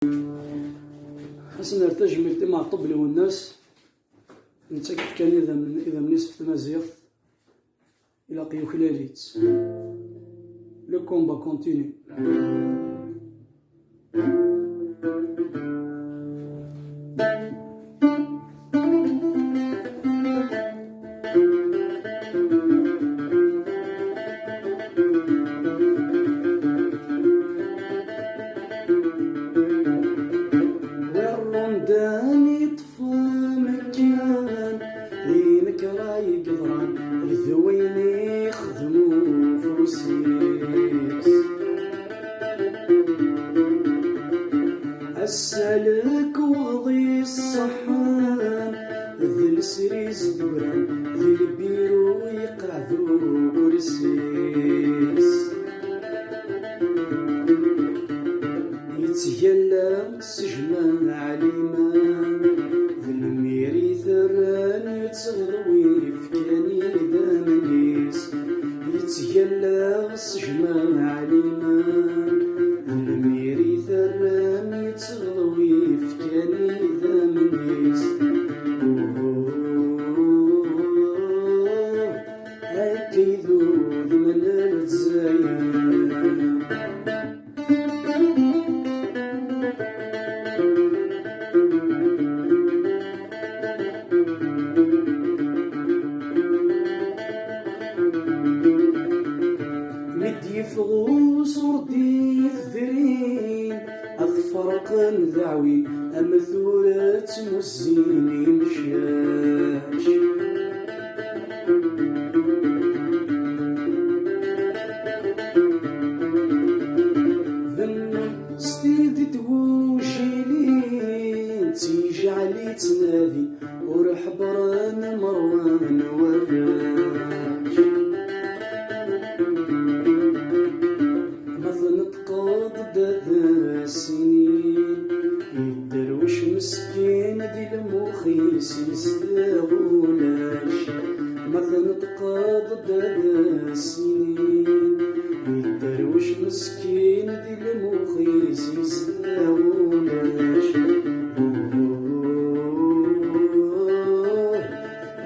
خاصنا نرتجم ملتي مع الطبل والناس نتا كيف كان إذا منيس في تمازيغ إلى قيو كلاليت لو كومبا كونتيني. داني طفى مكان دينك راي قدران الذويني يخدمو فروسيس السلك وغضي الصحان ذي السريز دوران ذي البيرو يقعدو كرسيس يتجلى سجمان عليمان ذي الميري ثران يتغضوي فكاني دامنيس يتجلى سجمان عليمان ذي الميري ثران يتغضوي فكاني دامنيس هاكي ذوذ من الزايان يفغوس وردي الذرين أفرق ذعوي أمثورة مزيني مشاش ذن ستيدي توجيلين تيجي علي تنادي ورح بران مروان وراش السنين يدروش مسكين دي المخيس يستاغولاش مثلا تقاض السنين يدروش مسكين دي المخيس يستاغولاش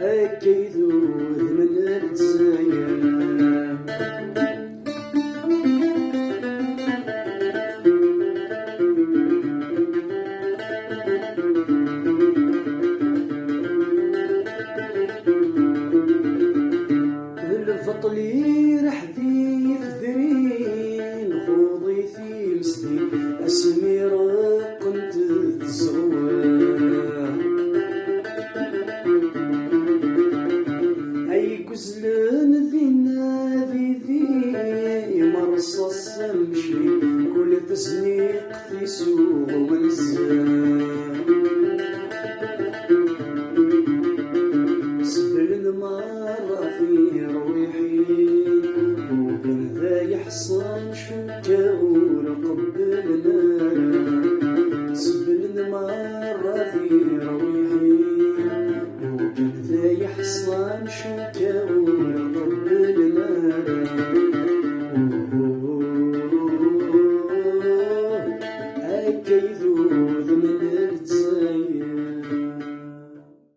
أكيد من الزيان الفطلي رحدي الذرين خوضي في مسدي اسمي كنت تزوار اي كزلان ذينا ذي مرصص مشي كل تسنيق في سوق ونزار سبل المرة في رويحي وبن ذا يحصن شوكا ورقبلنا سبل المرة في رويحي وبن ذا يحصن شوكا ورقبلنا